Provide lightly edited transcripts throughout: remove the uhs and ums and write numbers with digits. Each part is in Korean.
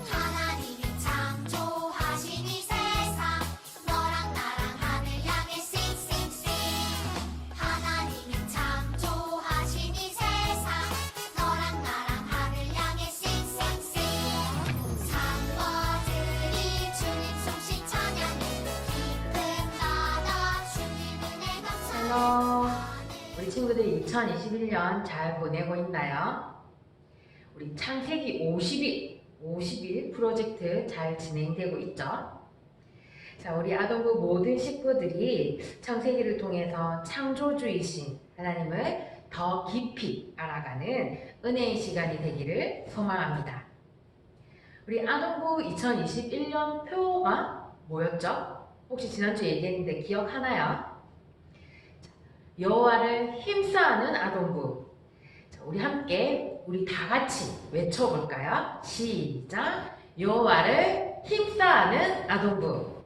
하나님이 창조하신 이 세상 너랑 나랑 하늘 향해 싱싱싱 하나님이 창조하신 이 세상 너랑 나랑 하늘 향해 싱싱싱 산버들이 주님 성신 찬양해 깊은 바다 주님 은혜 감사해 안녕. 우리 친구들 2021년 잘 보내고 있나요? 우리 창세기 50일 프로젝트 잘 진행되고 있죠? 자, 우리 아동부 모든 식구들이 창세기를 통해서 창조주이신 하나님을 더 깊이 알아가는 은혜의 시간이 되기를 소망합니다. 우리 아동부 2021년 표가 뭐였죠? 혹시 지난주에 얘기했는데 기억하나요? 여호와를 힘써하는 아동부. 자, 우리 함께 우리 다 같이 외쳐볼까요? 시작! 여호와를 힘써하는 아동부.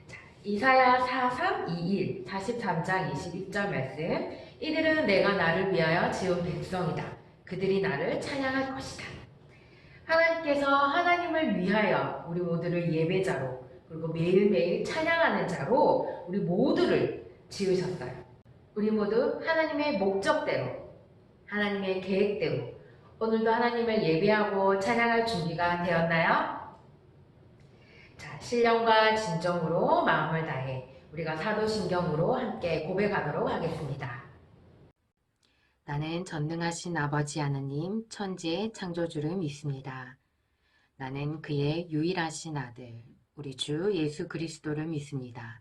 자, 이사야 4321 43장 22절 말씀. 이들은 내가 나를 위하여 지은 백성이다. 그들이 나를 찬양할 것이다. 하나님께서 하나님을 위하여 우리 모두를 예배자로 그리고 매일매일 찬양하는 자로 우리 모두를 지으셨어요. 우리 모두 하나님의 목적대로, 하나님의 계획대로 오늘도 하나님을 예배하고 찬양할 준비가 되었나요? 자, 신령과 진정으로 마음을 다해 우리가 사도신경으로 함께 고백하도록 하겠습니다. 나는 전능하신 아버지 하나님 천지의 창조주를 믿습니다. 나는 그의 유일하신 아들, 우리 주 예수 그리스도를 믿습니다.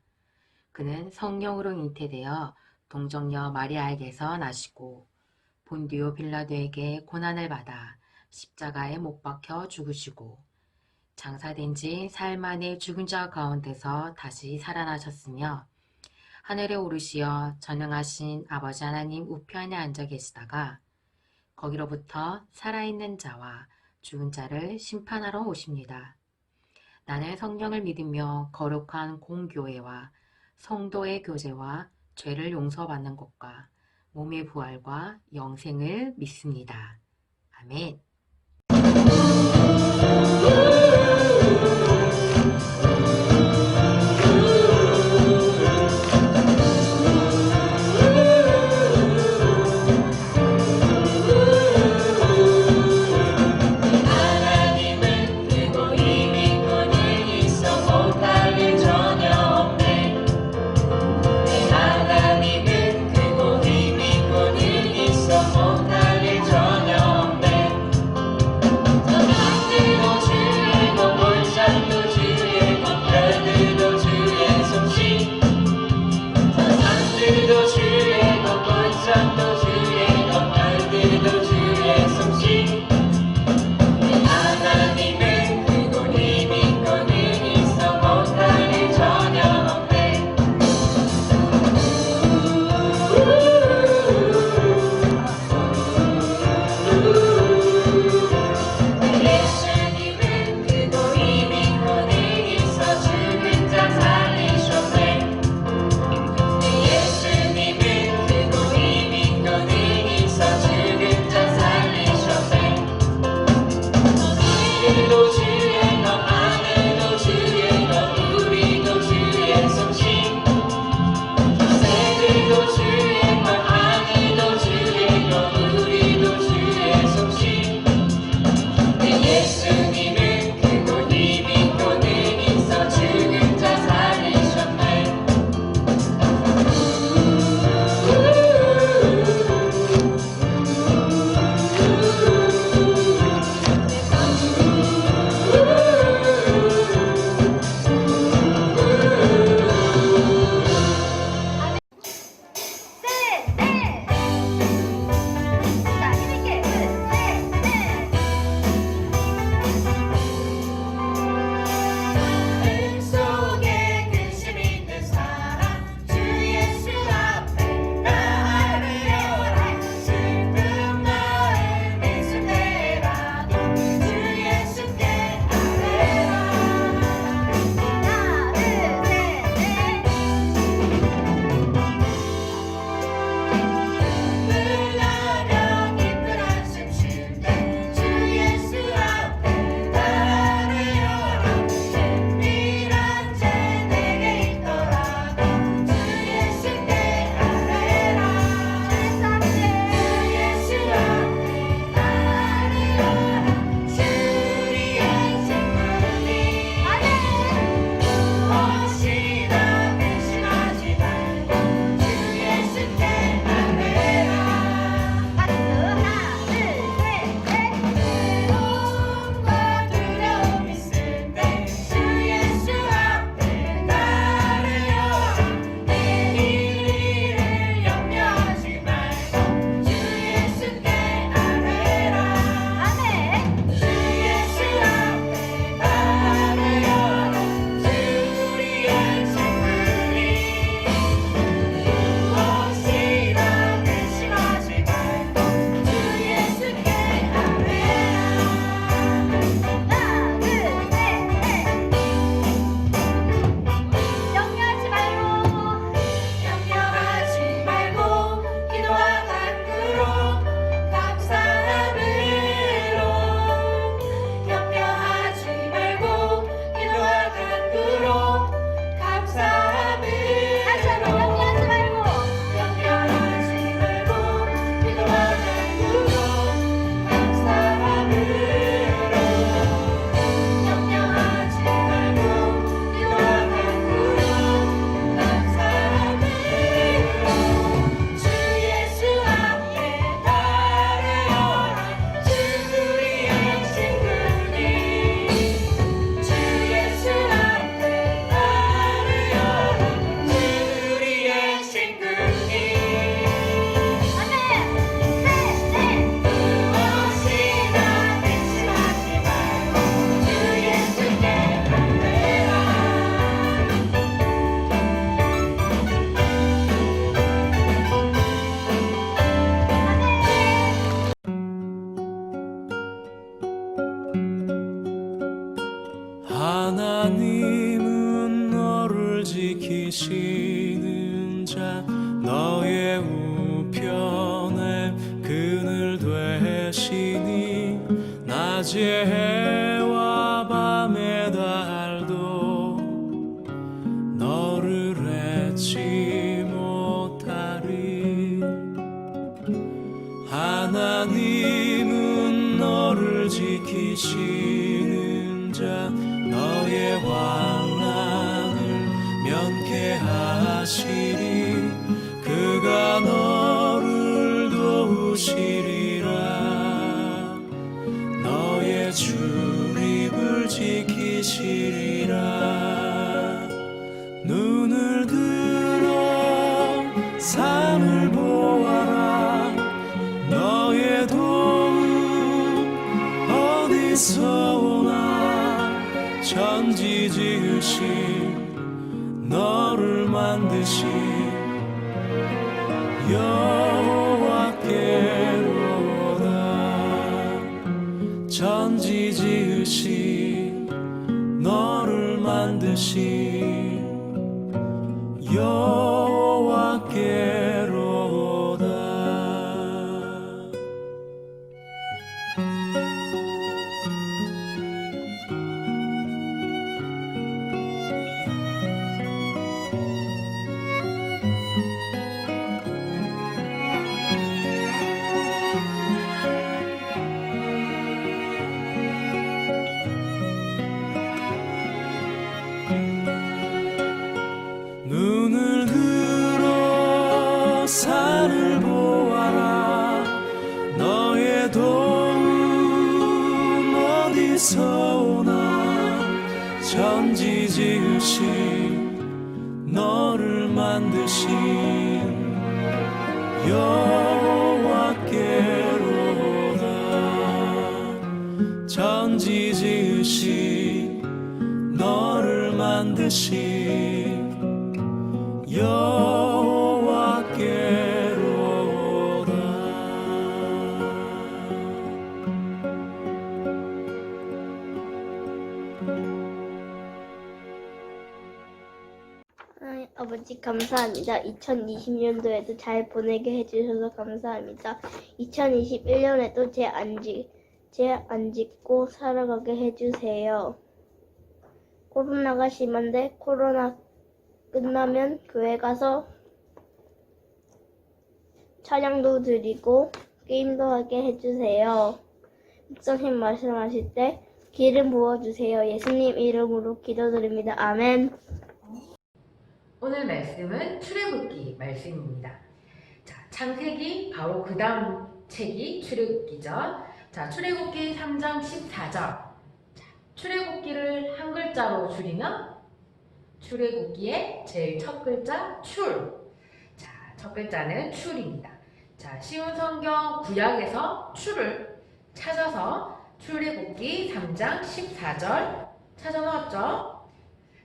그는 성령으로 잉태되어 동정녀 마리아에게서 나시고 본디오 빌라도에게 고난을 받아 십자가에 못 박혀 죽으시고 장사된 지 사흘 만에 죽은 자 가운데서 다시 살아나셨으며 하늘에 오르시어 전능하신 아버지 하나님 우편에 앉아 계시다가 거기로부터 살아있는 자와 죽은 자를 심판하러 오십니다. 나는 성령을 믿으며 거룩한 공교회와 성도의 교제와 죄를 용서받는 것과 몸의 부활과 영생을 믿습니다. 아멘. 주 자 너의 우편에 그늘 되시니 낮의 해와 밤의 달도 너를 잊지 못하리. 하나님은 너를 지키시는 자 너의 환난을 면케하시리. 그가 너를 도우시리라. 너의 출입을 지키시리라. 눈을 들어 산을 보아라. 너의 도움 어디서 오나. 천지 지으신 너를 만드신 여호와께로다. 천지 지으신 너를 만드신 여호와께로다. 눈을 들어 산을 보아라. 너의 도움 어디서 오나. 천지 지으신 너를 만드신 여호와께로다. 천지 지으신 너를 만드신 여호와께로다. 아버지 감사합니다. 2020년도에도 잘 보내게 해주셔서 감사합니다. 2021년에도 죄 안 짓고 살아가게 해주세요. 코로나가 심한데 코로나 끝나면 교회 가서 찬양도 드리고 게임도 하게 해주세요. 목사님 말씀하실 때 기름 부어주세요. 예수님 이름으로 기도드립니다. 아멘. 오늘 말씀은 출애굽기 말씀입니다. 자, 창세기 바로 그 다음 책이 출애굽기죠. 자, 출애굽기 3장 14절. 자, 출애굽기를 한 글자로 줄이면 출애굽기의 제일 첫 글자 출. 자, 첫 글자는 출입니다. 자, 쉬운 성경 구약에서 출을 찾아서 출애굽기 3장 14절 찾아놓았죠.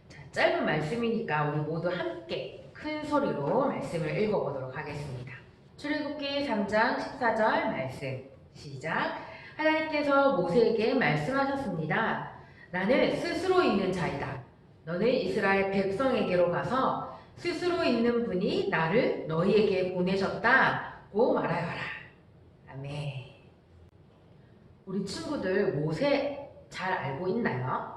자, 짧은 말씀이니까 우리 모두 함께 큰 소리로 말씀을 읽어보도록 하겠습니다. 출애굽기 3장 14절 말씀 시작. 하나님께서 모세에게 말씀하셨습니다. 나는 스스로 있는 자이다. 너는 이스라엘 백성에게로 가서 스스로 있는 분이 나를 너희에게 보내셨다고 말하여라. 아멘. 우리 친구들 모세 잘 알고 있나요?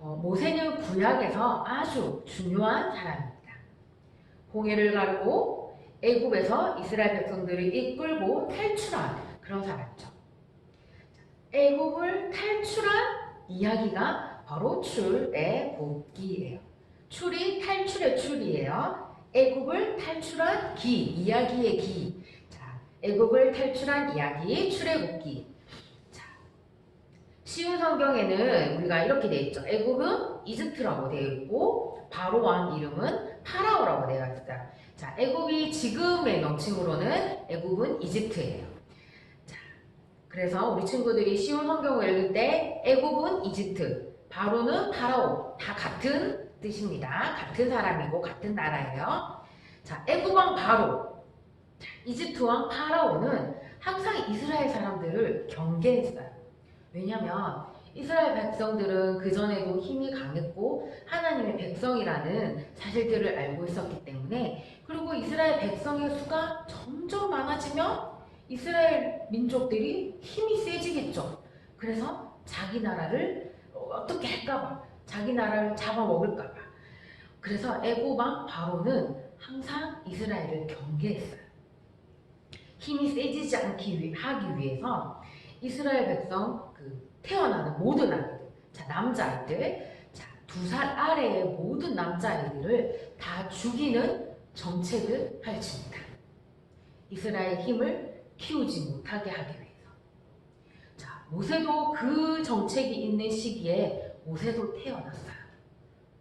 모세는 구약에서 아주 중요한 사람입니다. 홍해를 가르고 애굽에서 이스라엘 백성들을 이끌고 탈출한 그런 사람이죠. 애굽을 탈출한 이야기가 바로 출애굽기예요. 출이 탈출의 출이에요. 애굽을 탈출한 기, 이야기의 기. 자, 애굽을 탈출한 이야기 출애굽기. 자, 쉬운 성경에는 우리가 이렇게 되어 있죠. 애굽은 이집트라고 되어 있고 바로 왕 이름은 파라오라고 되어 있어요. 자, 애굽이 지금의 명칭으로는 애굽은 이집트예요. 자, 그래서 우리 친구들이 쉬운 성경을 읽을 때 애굽은 이집트, 바로는 파라오 다 같은 뜻입니다. 같은 사람이고 같은 나라예요. 자, 애굽 왕 바로, 이집트 왕 파라오는 항상 이스라엘 사람들을 경계했어요. 왜냐하면 이스라엘 백성들은 그전에도 힘이 강했고 하나님의 백성이라는 사실들을 알고 있었기 때문에 그리고 이스라엘 백성의 수가 점점 많아지면 이스라엘 민족들이 힘이 세지겠죠. 그래서 자기 나라를 어떻게 할까봐, 자기 나라를 잡아먹을까봐. 그래서 애굽 왕 바로는 항상 이스라엘을 경계했어요. 힘이 세지지 하기 위해서 이스라엘 백성 태어나는 모든 아이들, 자 남자아이들, 자 2살 아래의 모든 남자아이들을 다 죽이는 정책을 펼칩니다. 이스라엘 힘을 키우지 못하게 하기 위해서. 자 모세도 그 정책이 있는 시기에 모세도 태어났어요.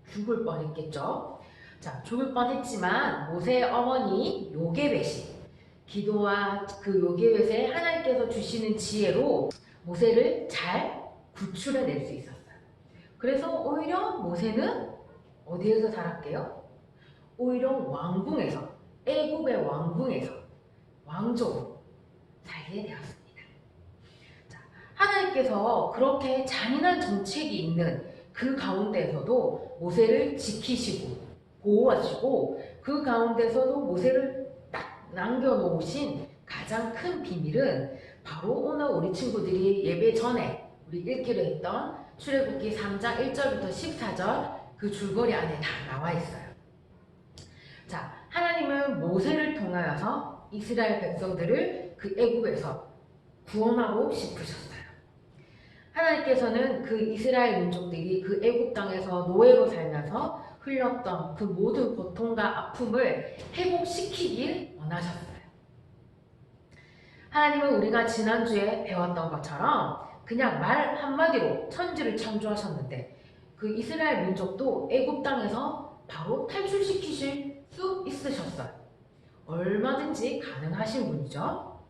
죽을 뻔했겠죠. 자 죽을 뻔했지만 모세의 어머니 요게벳이 기도와 그 요게벳에 하나님께서 주시는 지혜로 모세를 잘 구출해낼 수 있었어요. 그래서 오히려 모세는 어디에서 살았게요? 오히려 왕궁에서, 애굽의 왕궁에서 왕족으로 살게 되었습니다. 자, 하나님께서 그렇게 잔인한 정책이 있는 그 가운데에서도 모세를 지키시고 보호하시고 그 가운데서도 모세를 딱 남겨놓으신 가장 큰 비밀은 바로 오늘 우리 친구들이 예배 전에 우리 읽기로 했던 출애굽기 3장 1절부터 14절 그 줄거리 안에 다 나와 있어요. 자, 하나님은 모세를 통하여서 이스라엘 백성들을 그 애굽에서 구원하고 싶으셨어요. 하나님께서는 그 이스라엘 민족들이 그 애굽 땅에서 노예로 살면서 흘렸던 그 모든 고통과 아픔을 회복시키길 원하셨어요. 하나님은 우리가 지난주에 배웠던 것처럼 그냥 말 한마디로 천지를 창조하셨는데 그 이스라엘 민족도 애굽 땅에서 바로 탈출시키실 수 있으셨어요. 얼마든지 가능하신 분이죠.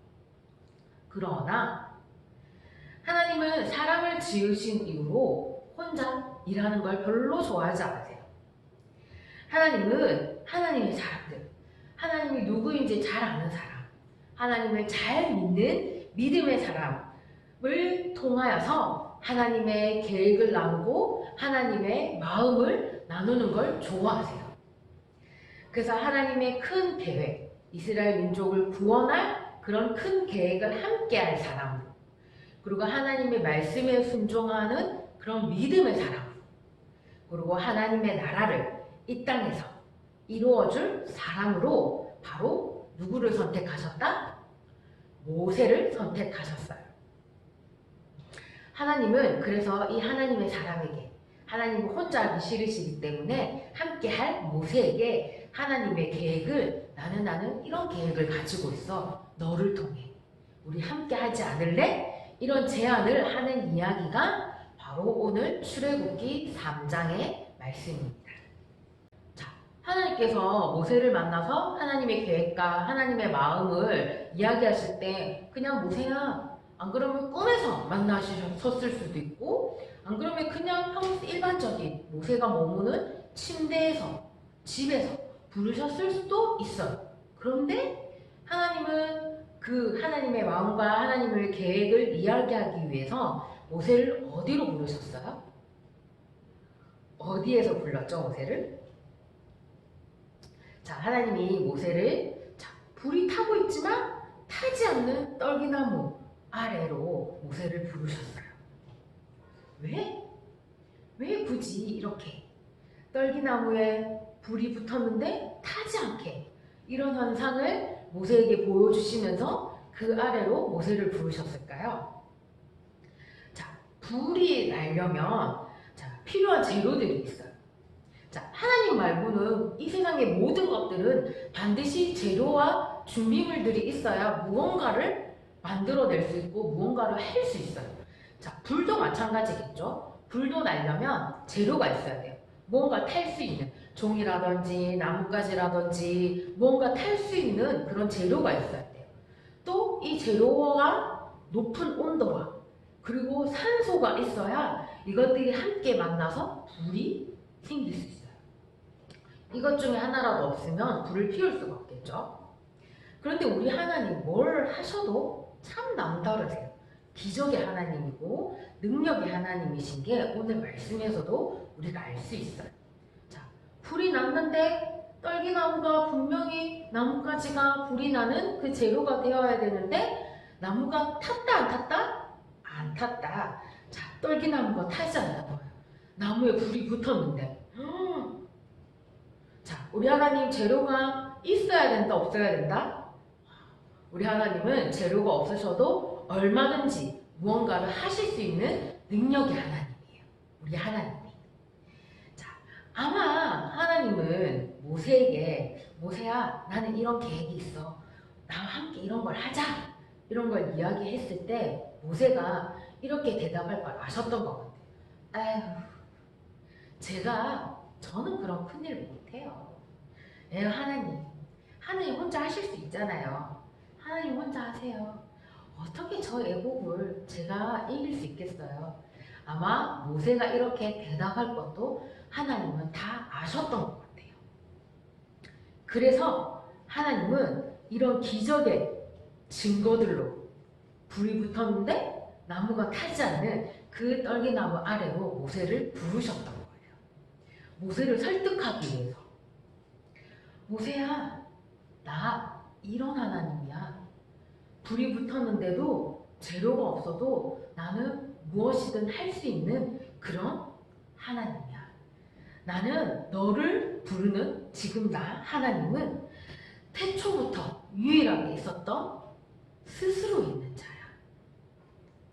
그러나 하나님은 사람을 지으신 이후로 혼자 일하는 걸 별로 좋아하지 않으세요. 하나님은 하나님의 사람들, 하나님이 누구인지 잘 아는 사람, 하나님을 잘 믿는 믿음의 사람을 통하여서 하나님의 계획을 나누고 하나님의 마음을 나누는 걸 좋아하세요. 그래서 하나님의 큰 계획, 이스라엘 민족을 구원할 그런 큰 계획을 함께할 사람, 그리고 하나님의 말씀에 순종하는 그런 믿음의 사람, 그리고 하나님의 나라를 이 땅에서 이루어줄 사람으로 바로 누구를 선택하셨다? 모세를 선택하셨어요. 하나님은 그래서 이 하나님의 사람에게, 하나님은 혼자 하기 싫으시기 때문에 함께할 모세에게 하나님의 계획을, 나는 이런 계획을 가지고 있어, 너를 통해 우리 함께하지 않을래? 이런 제안을 하는 이야기가 바로 오늘 출애굽기 3장의 말씀입니다. 자, 하나님께서 모세를 만나서 하나님의 계획과 하나님의 마음을 이야기하실 때 그냥 모세야, 안 그러면 꿈에서 만나셨을 수도 있고, 안 그러면 그냥 일반적인 모세가 머무는 침대에서, 집에서 부르셨을 수도 있어요. 그런데 하나님은 그 하나님의 마음과 하나님의 계획을 이야기하기 위해서 모세를 어디로 부르셨어요? 어디에서 불렀죠, 모세를? 자, 하나님이 모세를 불이 타고 있지만 타지 않는 떨기나무 아래로 모세를 부르셨어요. 왜? 왜 굳이 이렇게 떨기나무에 불이 붙었는데 타지 않게 이런 현상을 모세에게 보여주시면서 그 아래로 모세를 부르셨을까요? 자, 불이 나려면 필요한 재료들이 있어요. 자, 하나님 말고는 이 세상의 모든 것들은 반드시 재료와 준비물들이 있어야 무언가를 만들어낼 수 있고 무언가를 할 수 있어요. 자, 불도 마찬가지겠죠. 불도 나려면 재료가 있어야 돼요. 무언가 탈 수 있는 종이라든지 나뭇가지라든지 무언가 탈 수 있는 그런 재료가 있어야 돼요. 또 이 재료와 높은 온도와 그리고 산소가 있어야 이것들이 함께 만나서 불이 생길 수 있어요. 이것 중에 하나라도 없으면 불을 피울 수가 없겠죠. 그런데 우리 하나님 뭘 하셔도 참 남다르세요. 기적의 하나님이고 능력의 하나님이신 게 오늘 말씀에서도 우리가 알 수 있어요. 자, 불이 났는데 떨기나무가 분명히 나뭇가지가 불이 나는 그 재료가 되어야 되는데 나무가 탔다 안 탔다? 안 탔다. 자, 떨기나무가 타지 않나 봐요. 나무에 불이 붙었는데. 자, 우리 하나님 재료가 있어야 된다, 없어야 된다? 우리 하나님은 재료가 없으셔도 얼마든지 무언가를 하실 수 있는 능력의 하나님이에요. 우리 하나님이. 자, 아마 하나님은 모세에게 모세야, 나는 이런 계획이 있어. 나와 함께 이런 걸 하자. 이런 걸 이야기했을 때 모세가 이렇게 대답할 걸 아셨던 것 같아요. 아휴, 저는 그런 큰일 못해요. 하나님 혼자 하실 수 있잖아요. 하나님 혼자 하세요. 어떻게 저 애국을 제가 이길 수 있겠어요? 아마 모세가 이렇게 대답할 것도 하나님은 다 아셨던 것 같아요. 그래서 하나님은 이런 기적의 증거들로 불이 붙었는데 나무가 타지 않는 그 떨기나무 아래로 모세를 부르셨던 거예요. 모세를 설득하기 위해서. 모세야, 나 이런 하나님이야. 불이 붙었는데도 재료가 없어도 나는 무엇이든 할 수 있는 그런 하나님이야. 나는 너를 부르는 지금 나 하나님은 태초부터 유일하게 있었던 스스로 있는 자야.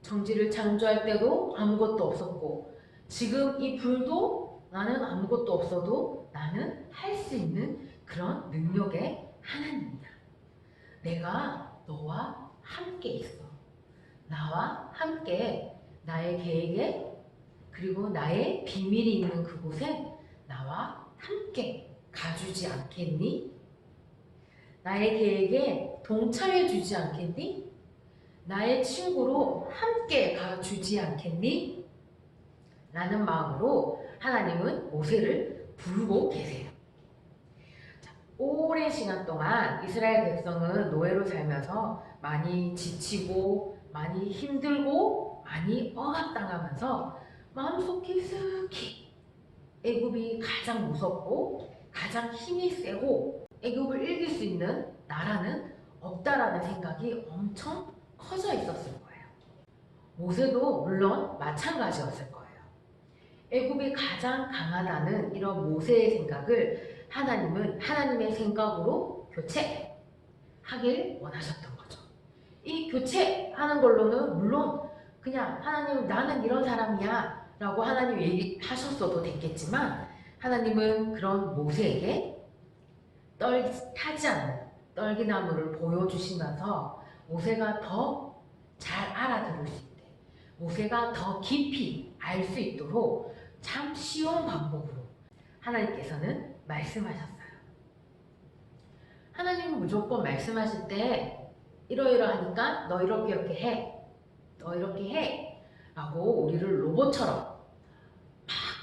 정지를 창조할 때도 아무것도 없었고 지금 이 불도 나는 아무것도 없어도 나는 할 수 있는 그런 능력의 하나님이야. 내가 너와 함께 있어. 나와 함께 나의 계획에 그리고 나의 비밀이 있는 그곳에 나와 함께 가주지 않겠니? 나의 계획에 동참해 주지 않겠니? 나의 친구로 함께 가주지 않겠니? 라는 마음으로 하나님은 모세를 부르고 계세요. 자, 오랜 시간 동안 이스라엘 백성은 노예로 살면서 많이 지치고 많이 힘들고 많이 억압당하면서 마음속 깊숙이 애굽이 가장 무섭고 가장 힘이 세고 애굽을 이길 수 있는 나라는 없다라는 생각이 엄청 커져 있었을 거예요. 모세도 물론 마찬가지였을 거예요. 애굽이 가장 강하다는 이런 모세의 생각을 하나님은 하나님의 생각으로 교체하길 원하셨던 거죠. 이 교체하는 걸로는 물론 그냥 하나님 나는 이런 사람이야 라고 하나님 얘기하셨어도 됐겠지만 하나님은 그런 모세에게 타지 않는 떨기나무를 보여주시면서 모세가 더 잘 알아들을 수 있게 모세가 더 깊이 알 수 있도록 참 쉬운 방법으로 하나님께서는 말씀하셨어요. 하나님은 무조건 말씀하실 때 이러이러하니까 너 이렇게 해. 너 이렇게 해. 라고 우리를 로봇처럼 막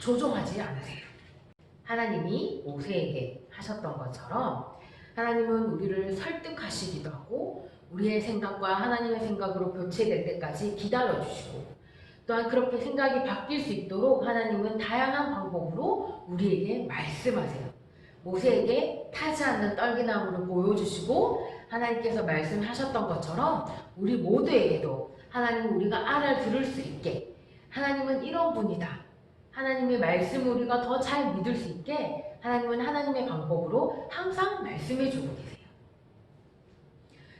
조종하지 않으세요. 하나님이 모세에게 하셨던 것처럼 하나님은 우리를 설득하시기도 하고 우리의 생각과 하나님의 생각으로 교체될 때까지 기다려주시고 또한 그렇게 생각이 바뀔 수 있도록 하나님은 다양한 방법으로 우리에게 말씀하세요. 모세에게 타지 않는 떨기나무를 보여주시고 하나님께서 말씀하셨던 것처럼 우리 모두에게도 하나님 우리가 알아들을 수 있게 하나님은 이런 분이다. 하나님의 말씀을 우리가 더 잘 믿을 수 있게 하나님은 하나님의 방법으로 항상 말씀해주고 계세요.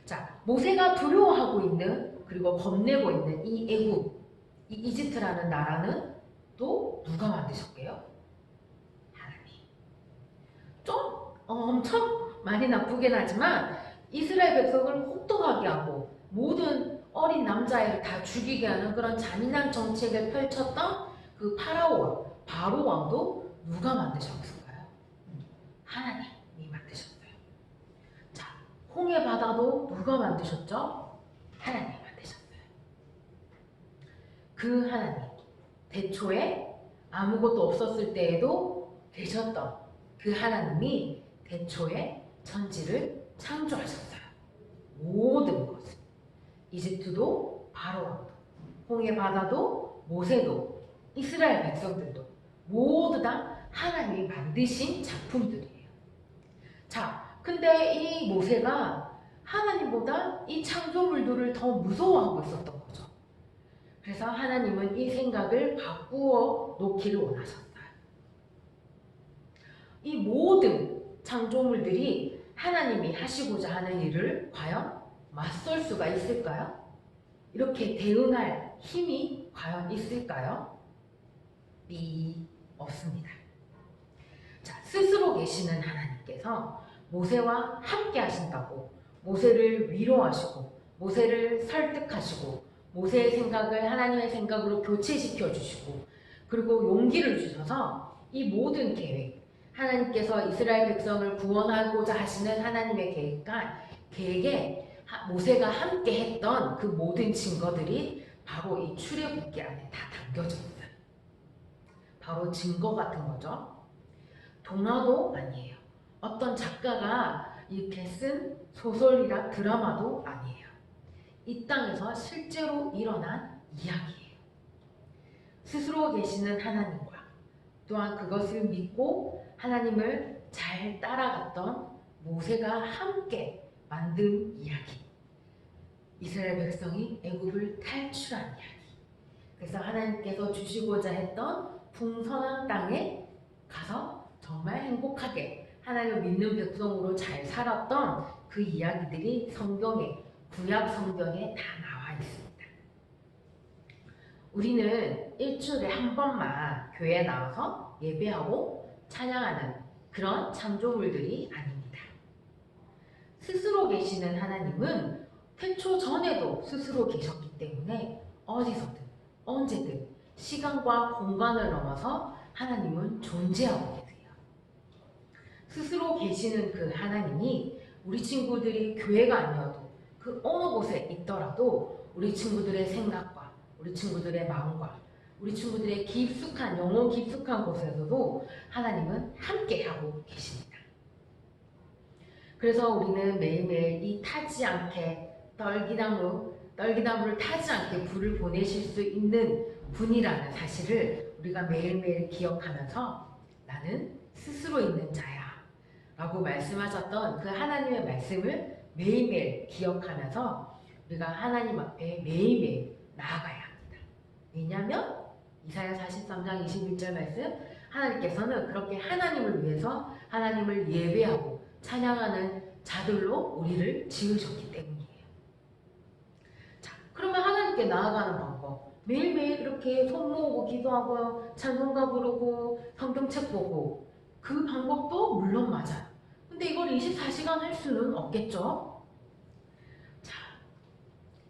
자, 모세가 두려워하고 있는 그리고 겁내고 있는 이 애굽, 이 이집트라는 나라는 또 누가 만드셨게요? 하나님. 좀 엄청 많이 나쁘긴 하지만 이스라엘 백성을 혹독하게 하고 모든 어린 남자애를 다 죽이게 하는 그런 잔인한 정책을 펼쳤던 그 파라오 바로 왕도 누가 만드셨을까요? 하나님이 만드셨어요. 자, 홍해 바다도 누가 만드셨죠? 하나님이 만드셨어요. 그 하나님, 대초에 아무것도 없었을 때에도 계셨던 그 하나님이 대초에 천지를 창조하셨어요. 모든 것을. 이집트도 바로왕도, 홍해 바다도 모세도 이스라엘 백성들도 모두 다 하나님이 만드신 작품들이에요. 근데 이 모세가 하나님보다 이 창조물들을 더 무서워하고 있었던 거죠. 그래서 하나님은 이 생각을 바꾸어 놓기를 원하셨어요. 이 모든 창조물들이 하나님이 하시고자 하는 일을 과연 맞설 수가 있을까요? 이렇게 대응할 힘이 과연 있을까요? 없습니다. 자, 스스로 계시는 하나님께서 모세와 함께 하신다고 모세를 위로하시고 모세를 설득하시고 모세의 생각을 하나님의 생각으로 교체시켜 주시고 그리고 용기를 주셔서 이 모든 계획, 하나님께서 이스라엘 백성을 구원하고자 하시는 하나님의 계획에 모세가 함께 했던 그 모든 증거들이 바로 이 출애굽기 안에 다 담겨져 있어요. 바로 증거 같은 거죠. 동화도 아니에요. 어떤 작가가 이렇게 쓴 소설이나 드라마도 아니에요. 이 땅에서 실제로 일어난 이야기예요. 스스로 계시는 하나님과 또한 그것을 믿고 하나님을 잘 따라갔던 모세가 함께 만든 이야기. 이스라엘 백성이 애굽을 탈출한 이야기. 그래서 하나님께서 주시고자 했던 풍성한 땅에 가서 정말 행복하게 하나님을 믿는 백성으로 잘 살았던 그 이야기들이 성경에, 구약 성경에 다 나와 있습니다. 우리는 일주일에 한 번만 교회에 나와서 예배하고 찬양하는 그런 창조물들이 아닙니다. 스스로 계시는 하나님은 태초 전에도 스스로 계셨기 때문에 어디서든 언제든 시간과 공간을 넘어서 하나님은 존재하고 계세요. 스스로 계시는 그 하나님이 우리 친구들이 교회가 아니어도 그 어느 곳에 있더라도 우리 친구들의 생각과 우리 친구들의 마음과 우리 친구들의 깊숙한 영혼 깊숙한 곳에서도 하나님은 함께하고 계십니다. 그래서 우리는 매일매일 이 타지 않게 떨기나무를 타지 않게 불을 보내실 수 있는 분이라는 사실을 우리가 매일매일 기억하면서 나는 스스로 있는 자야 라고 말씀하셨던 그 하나님의 말씀을 매일매일 기억하면서 우리가 하나님 앞에 매일매일 나아가야 합니다. 왜냐하면 이사야 43장 21절 말씀 하나님께서는 그렇게 하나님을 위해서 하나님을 예배하고 찬양하는 자들로 우리를 지으셨기 때문이에요. 자, 그러면 하나님께 나아가는 방법 매일매일 이렇게 손 모으고 기도하고 찬송가 부르고 성경책 보고 그 방법도 물론 맞아요. 근데 이걸 24시간 할 수는 없겠죠? 자,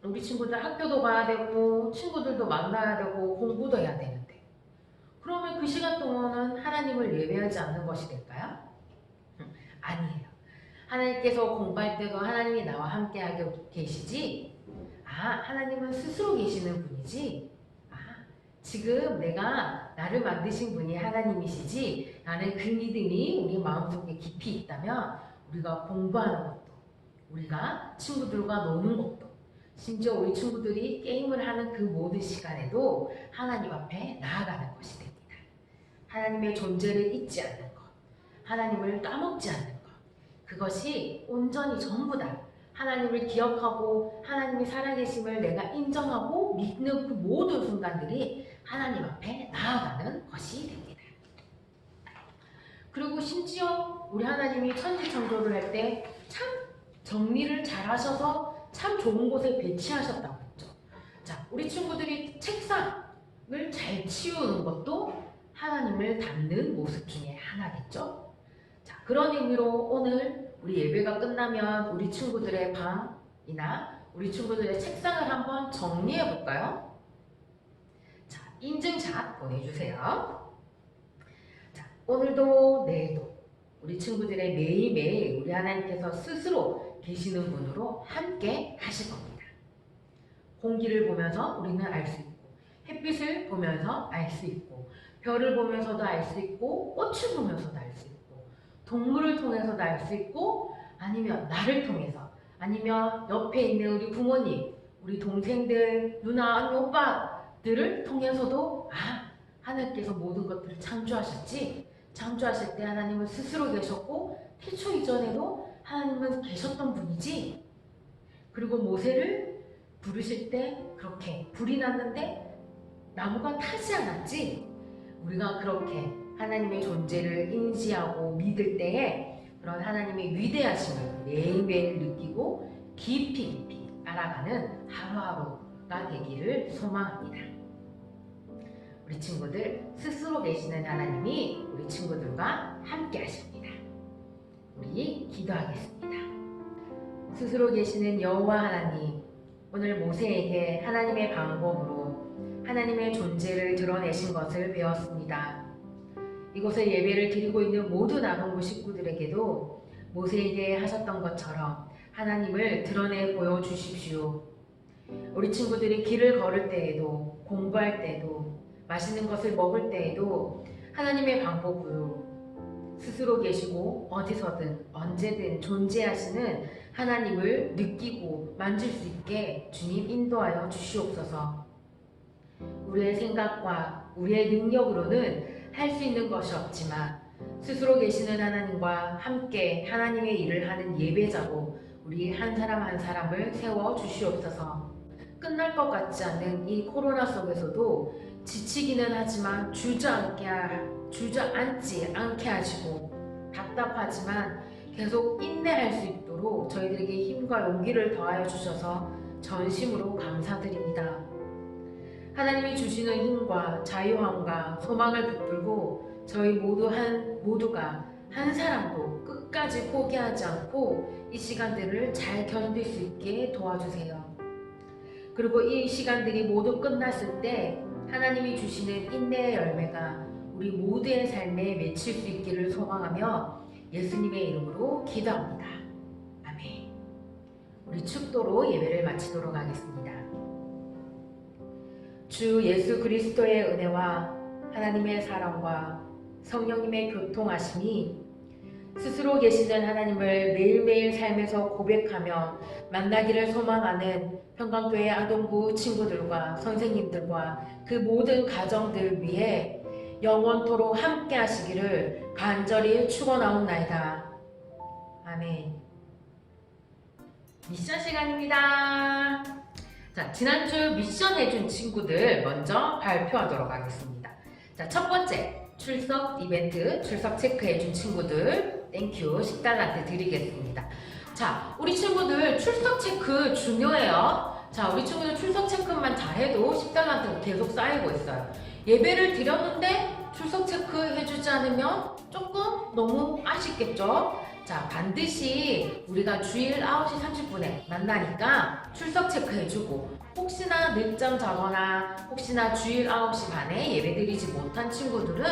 우리 친구들 학교도 가야 되고 친구들도 만나야 되고 공부도 해야 되는데 그러면 그 시간 동안은 하나님을 예배하지 않는 것이 될까요? 아니에요. 하나님께서 공부할 때도 하나님이 나와 함께 하고 계시지 하나님은 스스로 계시는 분이지 지금 내가 나를 만드신 분이 하나님이시지 라는 그 믿음이 우리 마음속에 깊이 있다면 우리가 공부하는 것도 우리가 친구들과 노는 것도 심지어 우리 친구들이 게임을 하는 그 모든 시간에도 하나님 앞에 나아가는 것이 됩니다. 하나님의 존재를 잊지 않는 것, 하나님을 까먹지 않는 것, 그것이 온전히 전부 다 하나님을 기억하고 하나님이 살아계심을 내가 인정하고 믿는 그 모든 순간들이 하나님 앞에 나아가는 것이 됩니다. 그리고 심지어 우리 하나님이 천지창조를 할 때 참 정리를 잘 하셔서 참 좋은 곳에 배치하셨다고 했죠. 자, 우리 친구들이 책상을 잘 치우는 것도 하나님을 닮는 모습 중에 하나겠죠. 자, 그런 의미로 오늘 우리 예배가 끝나면 우리 친구들의 방이나 우리 친구들의 책상을 한번 정리해 볼까요? 자, 인증샷 보내주세요. 자, 오늘도 내일도 우리 친구들의 매일매일 우리 하나님께서 스스로 계시는 분으로 함께 하실 겁니다. 공기를 보면서 우리는 알 수 있고 햇빛을 보면서 알 수 있고 별을 보면서도 알 수 있고 꽃을 보면서도 알 수 있고 동물을 통해서도 알 수 있고 아니면 나를 통해서 아니면 옆에 있는 우리 부모님, 우리 동생들, 누나, 언니, 오빠들을 통해서도 하나님께서 모든 것들을 창조하셨지. 창조하실 때 하나님은 스스로 계셨고 태초 이전에도 하나님은 계셨던 분이지? 그리고 모세를 부르실 때 그렇게 불이 났는데 나무가 타지 않았지? 우리가 그렇게 하나님의 존재를 인지하고 믿을 때에 그런 하나님의 위대하심을 매일매일 느끼고 깊이 알아가는 하루하루가 되기를 소망합니다. 우리 친구들, 스스로 계시는 하나님이 우리 친구들과 함께 하십니다. 우리 기도하겠습니다. 스스로 계시는 여호와 하나님, 오늘 모세에게 하나님의 방법으로 하나님의 존재를 드러내신 것을 배웠습니다. 이곳에 예배를 드리고 있는 모든 아동부 식구들에게도 모세에게 하셨던 것처럼 하나님을 드러내 보여주십시오. 우리 친구들이 길을 걸을 때에도, 공부할 때도, 맛있는 것을 먹을 때에도 하나님의 방법으로 스스로 계시고 어디서든 언제든 존재하시는 하나님을 느끼고 만질 수 있게 주님 인도하여 주시옵소서. 우리의 생각과 우리의 능력으로는 할 수 있는 것이 없지만 스스로 계시는 하나님과 함께 하나님의 일을 하는 예배자로 우리 한 사람 한 사람을 세워 주시옵소서. 끝날 것 같지 않는 이 코로나 속에서도 지치기는 하지만 주저앉지 않게 하시고 답답하지만 계속 인내할 수 있도록 저희들에게 힘과 용기를 더하여 주셔서 전심으로 감사드립니다. 하나님이 주시는 힘과 자유함과 소망을 붙들고 저희 모두가 한 사람도 끝까지 포기하지 않고 이 시간들을 잘 견딜 수 있게 도와주세요. 그리고 이 시간들이 모두 끝났을 때 하나님이 주시는 인내의 열매가 우리 모두의 삶에 맺힐 수 있기를 소망하며 예수님의 이름으로 기도합니다. 아멘. 우리 축도로 예배를 마치도록 하겠습니다. 주 예수 그리스도의 은혜와 하나님의 사랑과 성령님의 교통하심이 스스로 계시는 하나님을 매일매일 삶에서 고백하며 만나기를 소망하는 평강교회 아동부 친구들과 선생님들과 그 모든 가정들 위해 영원토록 함께 하시기를 간절히 축원하옵나이다. 아멘. 미션 시간입니다. 자, 지난주 미션 해준 친구들 먼저 발표하도록 하겠습니다. 자, 첫 번째 출석 이벤트 출석 체크해준 친구들 땡큐 10달러한테 드리겠습니다. 자, 우리 친구들 출석 체크 중요해요. 자, 우리 친구들 출석 체크만 잘해도 10달러한테 계속 쌓이고 있어요. 예배를 드렸는데 출석 체크 해주지 않으면 조금 너무 아쉽겠죠? 자, 반드시 우리가 주일 9시 30분에 만나니까 출석 체크해주고 혹시나 늦잠 자거나 혹시나 주일 9시 반에 예배드리지 못한 친구들은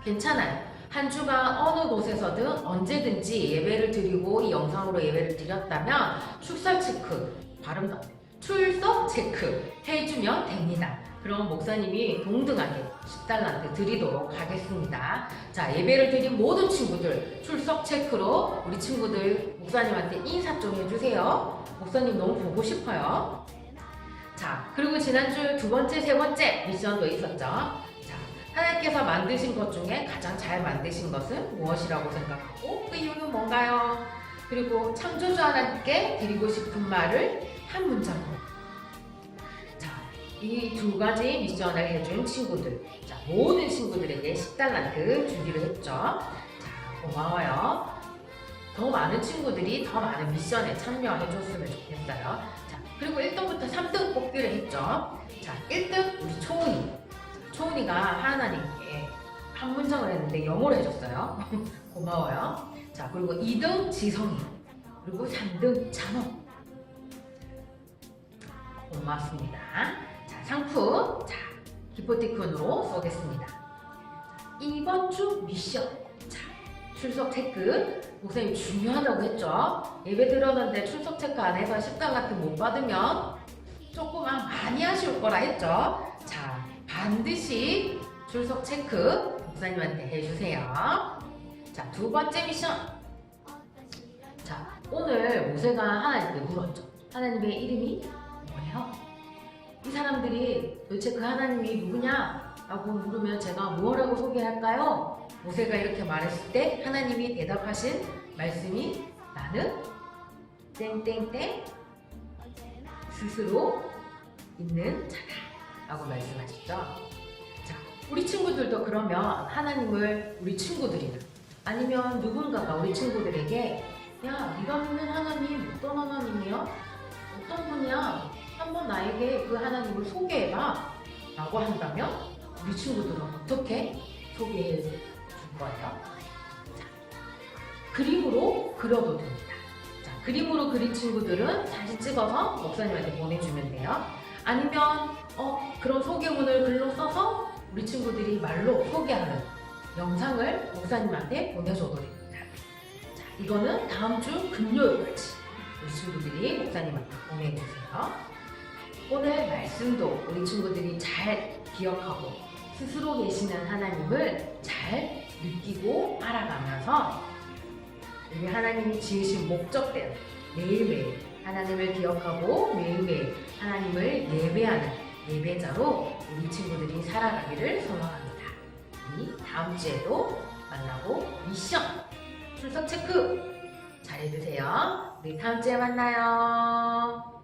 괜찮아요. 한 주간 어느 곳에서든 언제든지 예배를 드리고 이 영상으로 예배를 드렸다면 출석 체크, 발음도 안 돼. 출석 체크 해주면 됩니다. 그럼 목사님이 동등하게 10달러한테 드리도록 하겠습니다. 자, 예배를 드린 모든 친구들 출석 체크로 우리 친구들 목사님한테 인사 좀 해주세요. 목사님 너무 보고 싶어요. 자, 그리고 지난주 두 번째, 세 번째 미션도 있었죠. 자, 하나님께서 만드신 것 중에 가장 잘 만드신 것은 무엇이라고 생각하고 그 이유는 뭔가요? 그리고 창조주 하나님께 드리고 싶은 말을 한 문장으로. 이 두 가지 미션을 해준 친구들, 자, 모든 친구들에게 10달러를 주기로 했죠. 자, 고마워요. 더 많은 친구들이 더 많은 미션에 참여해줬으면 좋겠어요. 자, 그리고 1등부터 3등 뽑기로 했죠. 자, 1등 우리 초은이. 초은이가 하나님께 한 문장을 했는데 영어로 해줬어요. 고마워요. 자, 그리고 2등 지성이. 그리고 3등 찬호. 고맙습니다. 상품, 자, 기프티콘으로 쏘겠습니다. 이번 주 미션, 자, 출석 체크. 목사님 중요하다고 했죠? 예배 들었는데 출석 체크 안 해서 10달러 못 받으면 조금 많이 아쉬울 거라 했죠? 자, 반드시 출석 체크 목사님한테 해주세요. 자, 두 번째 미션. 자, 오늘 모세가 하나님께 물었죠. 하나님의 이름이 뭐예요? 이 사람들이 도대체 그 하나님이 누구냐? 라고 물으면 제가 뭐라고 소개할까요? 모세가 이렇게 말했을 때 하나님이 대답하신 말씀이 나는 땡땡땡 스스로 있는 자다 라고 말씀하셨죠. 자, 우리 친구들도 그러면 하나님을 우리 친구들이나 아니면 누군가가 우리 친구들에게 야, 네가 믿는 하나님 어떤 하나님이야? 어떤 분이야? 한번 나에게 그 하나님을 소개해봐 라고 한다면 우리 친구들은 어떻게 소개해 줄 거예요? 자, 그림으로 그려도 됩니다. 자, 그림으로 그린 친구들은 사진 찍어서 목사님한테 보내주면 돼요. 아니면 그런 소개문을 글로 써서 우리 친구들이 말로 소개하는 영상을 목사님한테 보내줘도 됩니다. 자, 이거는 다음 주 금요일까지 우리 친구들이 목사님한테 보내주세요. 오늘 말씀도 우리 친구들이 잘 기억하고 스스로 계시는 하나님을 잘 느끼고 알아가면서 우리 하나님이 지으신 목적대로 매일매일 하나님을 기억하고 매일매일 하나님을 예배하는 예배자로 우리 친구들이 살아가기를 소망합니다. 우리 다음 주에도 만나고 미션 출석 체크 잘 해주세요. 우리 다음 주에 만나요.